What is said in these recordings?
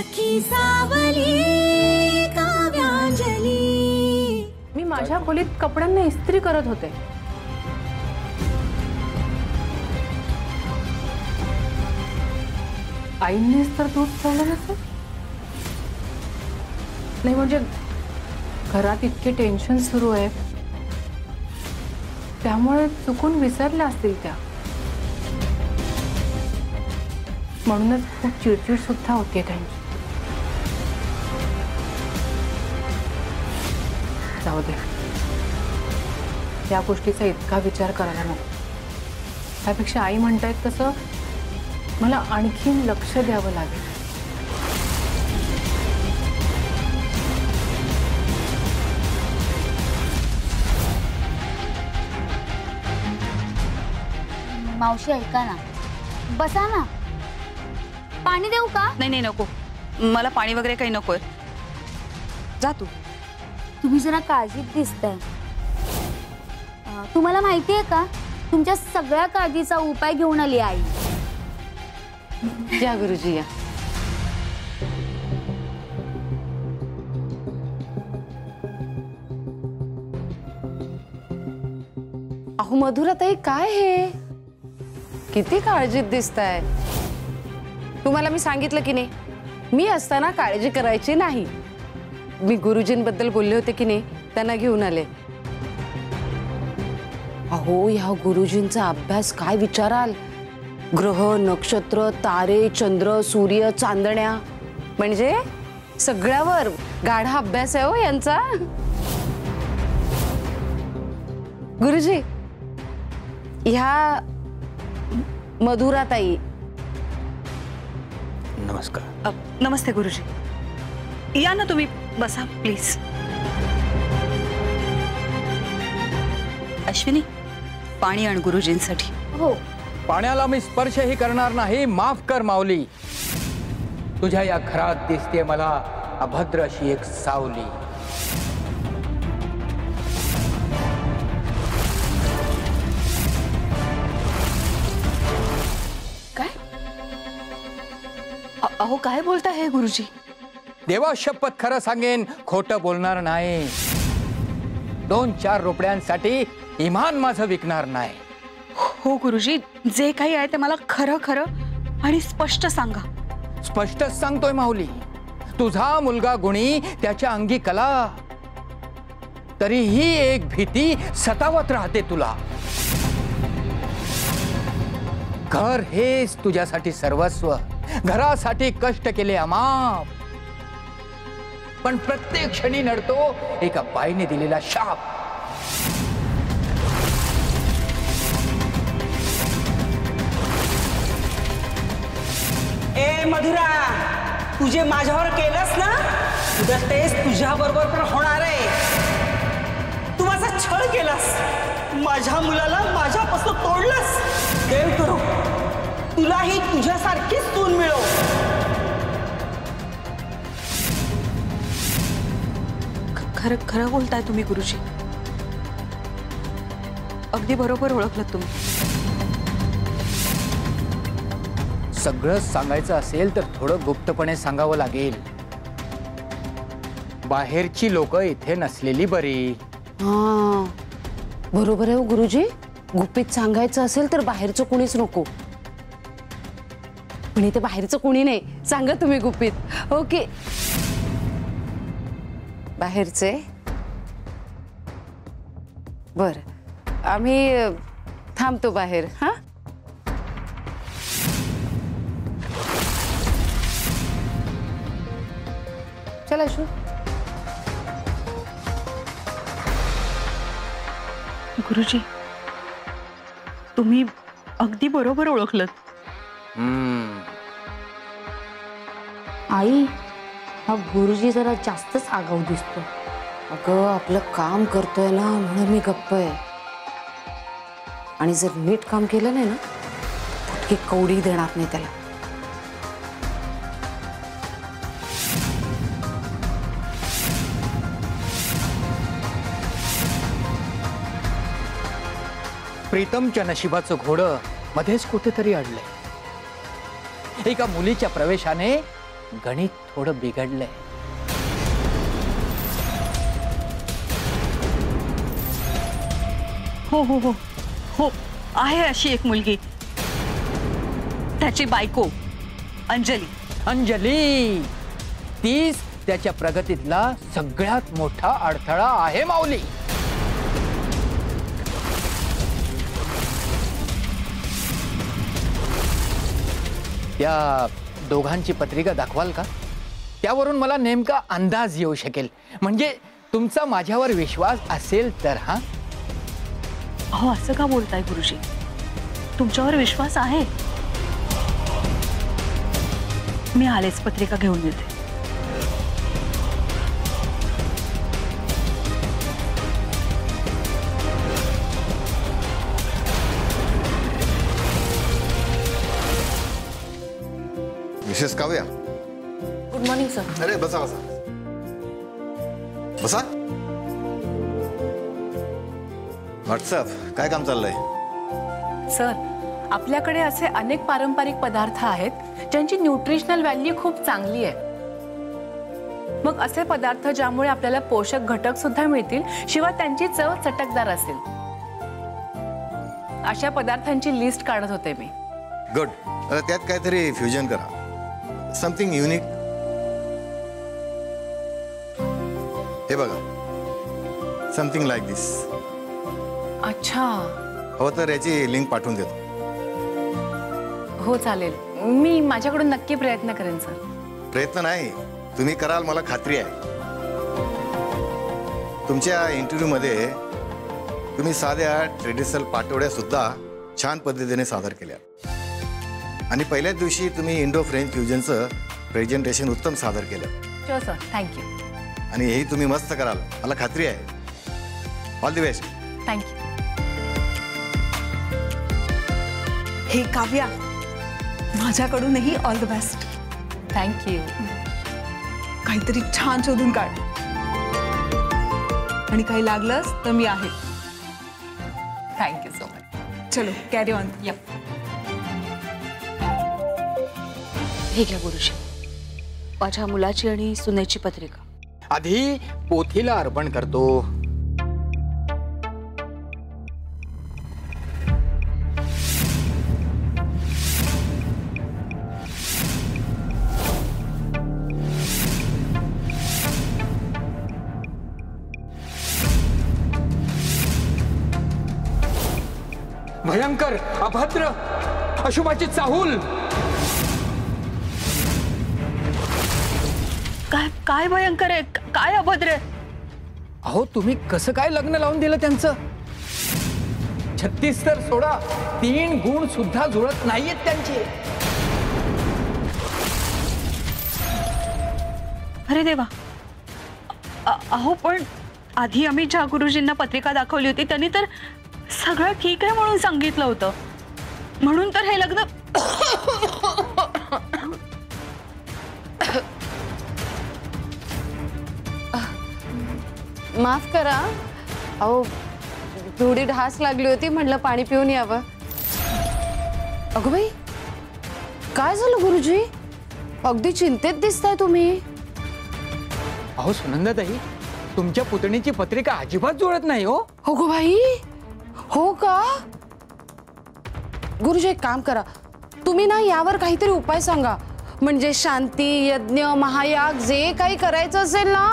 सखी सावली काव्यांजली। मी माझ्या खोलीत कपड्यांना इस्त्री करत होते। आईनेच तर दूध चाललं नसेल। नाही म्हणजे घरात इतके टेन्शन सुरू आहे त्यामुळे चुकून विसरल्या असतील त्या, म्हणूनच खूप चिडचिड सुद्धा होते त्यांची। जाऊ दे, या गोष्टीचा इतका विचार करायला नको। त्यापेक्षा आई म्हणतायत तसं मला आणखीन लक्ष द्यावं लागेल। मावशी ऐका ना, बसा ना, पाणी देऊ का? नाही नाही नको, मला पाणी वगैरे काही नकोय, जा तू। तुम्ही जरा काळजीत दिसताय। तुम्हाला माहिती आहे का, तुमच्या सगळ्या काळजीचा उपाय घेऊन आली आई। या गुरुजी या। अहो मधुराताई, काय हे किती काळजीत दिसताय? तुम्हाला मी सांगितलं की नाही, मी असताना काळजी करायची नाही। मी गुरुजींबद्दल बोलले होते की नाही, त्यांना घेऊन आले। अहो ह्या गुरुजींचा अभ्यास काय विचाराल, ग्रह नक्षत्र तारे चंद्र सूर्य चांदण्या, म्हणजे सगळ्यावर गाढा अभ्यास आहे हो यांचा। गुरुजी, ह्या मधुराताई। नमस्कार। नमस्ते गुरुजी, या ना तुम्ही, बसा प्लीज। अश्विनी, पाणी आण गुरुजींसाठी। हो। पाण्याला मी स्पर्शही करणार नाही, माफ कर माऊली। तुझ्या या घरात दिसते मला अभद्र अशी एक सावली। काय? अहो काय बोलताय हे गुरुजी? देवा शपथ खरं सांगेन, खोटं बोलणार नाही। 2-4 रुपयांसाठी इमान माझं विकणार नाही। हो गुरुजी, जे काही आहे ते मला खरं खरं आणि स्पष्ट सांगा। स्पष्टच सांगतोय माऊली, तुझा मुलगा गुणी, त्याच्या अंगी कला, तरीही एक भीती सतावत राहते तुला। घर हेच तुझ्यासाठी सर्वस्व, घरासाठी कष्ट केले अमाप, पण प्रत्येक क्षणी नडतो एका बाईने दिलेला शाप। ए मधुरा, तुझे माझ्यावर केलंस ना, उद्या तेच तुझ्या बरोबर पण होणार आहे। तू माझा छळ केलास, माझ्या मुलाला माझ्यापासून तोडलंस। देव करो तुलाही तुझ्यासारखीच सून मिळो। खरं खरं बोलताय तुम्ही गुरुजी, अगदी बरोबर ओळखलं तुम्ही। सगळं सांगायचं असेल तर थोडं गुप्तपणे सांगावं लागेल। बाहेरची लोक इथे नसलेली बरी। हा बरोबर आहे हो गुरुजी, गुपित सांगायचं असेल तर बाहेरचं कोणीच नको। पण इथे बाहेरचं कोणी नाही, सांगा तुम्ही गुपित। ओके, बाहेरचे बर, आम्ही थांबतो बाहेर। हा चला शू। गुरुजी, तुम्ही अगदी बरोबर ओळखलं। आई, हा गुरुजी जरा जास्तच आगाऊ दिसतो। अगं आपलं काम करतोय ना म्हणून मी गप्प आहे, आणि जर नीट काम केलं नाही ना फटके कौडी देणार नाही त्याला। प्रीतमच्या नशिबाचं घोडं मध्येच कुठेतरी अडलंय। एका मुलीच्या प्रवेशाने गणित थोडं बिघडलंय. हो हो हो हो, आहे अशी एक मुलगी, त्याची बायको अंजली. अंजली, तीच त्याच्या प्रगतीतला सगळ्यात मोठा अडथळा आहे माऊली. त्या दोघांची पत्रिका दाखवाल का? त्यावरून मला नेमका अंदाज येऊ शकेल, म्हणजे तुमचा माझ्यावर विश्वास असेल तर. हा हो, असं का बोलताय गुरुजी? तुमच्यावर विश्वास आहे. मी आलेच, पत्रिका घेऊन येते. Mrs Kavya. Good morning sir. अरे बसा बसा बसा. व्हॉट्सअप, काय काम चाललंय? सर, आपल्याकडे असे अनेक पारंपरिक पदार्थ आहेत ज्यांची न्यूट्रिशनल व्हॅल्यू खूप चांगली आहे. मग असे पदार्थ ज्यामुळे आपल्याला पोषक घटक सुद्धा मिळतील, शिवाय त्यांची चव चटकदार असेल, अशा पदार्थांची लिस्ट काढत होते मी. गुड. त्यात काहीतरी फ्युजन करा, समथिंग युनिक. हे बघा, समथिंग लाईक दिस. अच्छा, हो तर याची लिंक पाठवून देतो. हो चालेल, मी माझ्याकडून नक्की प्रयत्न करेन सर. प्रयत्न नाही, तुम्ही कराल मला खात्री आहे. तुमच्या इंटरव्ह्यूमध्ये तुम्ही साध्या ट्रेडिशनल पाटोड्या सुद्धा छान पद्धतीने सादर केल्या, आणि पहिल्याच दिवशी तुम्ही इंडो फ्रेंच फ्युजनचं प्रेझेंटेशन उत्तम सादर केलं. हो सर, थँक्यू. आणि हेही तुम्ही मस्त कराल, मला खात्री आहे. All the best. थँक्यू. हे काव्या, माझ्याकडूनही ऑल द बेस्ट. थँक्यू. काहीतरी छान शोधून काढ, आणि काही लागलंच तर मी आहे. Thank you so much. चलो, कॅरी ऑन. यप. हे घ्या गुरुजी, माझ्या मुलाची आणि सुनेची पत्रिका. आधी पोथीला अर्पण करतो. भयंकर, अभद्र, अशुभाची चाहूल. काय काय भयंकर आहे, काय अभद्र आहे? अहो, तुम्ही कसं काय लग्न लावून दिलं त्यांचं? 36 तर सोडा, 3 गुण सुद्धा जुळत नाहीयेत त्यांचे. अरे देवा. अहो, पण आधी आम्ही ज्या गुरुजींना पत्रिका दाखवली होती त्यांनी तर सगळं ठीक आहे म्हणून सांगितलं होतं, म्हणून तर हे लग्न. माफ करा, अहो थोडी ढास लागली होती, म्हटलं पाणी पिऊन यावं. अगं बाई, काय झालं गुरुजी? अगदी चिंतेत दिसताय तुम्ही. अहो सुनंदाताई, तुमच्या पुतणीची पत्रिका अजिबात जुळत नाही हो. अगो बाई, हो का? गुरुजी एक काम करा, तुम्ही ना यावर काहीतरी उपाय सांगा, म्हणजे शांती यज्ञ महायाग जे काही करायचं असेल ना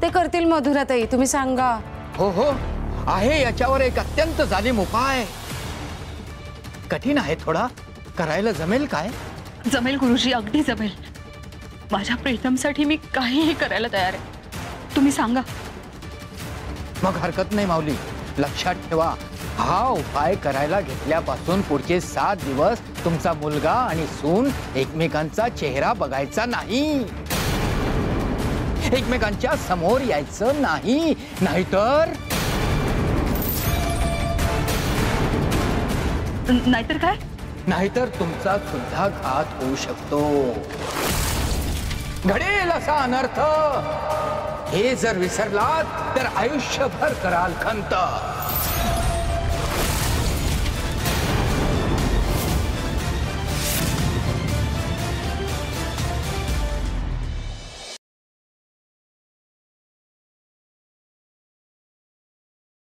ते करतील मधुराताई. तुम्ही सांगा. हो हो, आहे याच्यावर एक अत्यंत जालिम उपाय. कठीण आहे थोडा, करायला जमेल काय? जमेल गुरुजी, अगदी जमेल. माझ्या प्रीतमसाठी मी काहीही करायला तयार आहे, तुम्ही सांगा. मग हरकत नाही माऊली. लक्षात ठेवा, हा उपाय करायला घेतल्यापासून पुढचे 7 दिवस तुमचा मुलगा आणि सून एकमेकांचा चेहरा बघायचा नाही, एकमेकांच्या समोर यायचं नाही, नाहीतर नाहीतर काय? नाहीतर तुमचा सुद्धा घात होऊ शकतो. घडेल असा अनर्थ. हे जर विसरलात तर आयुष्यभर कराल खंत.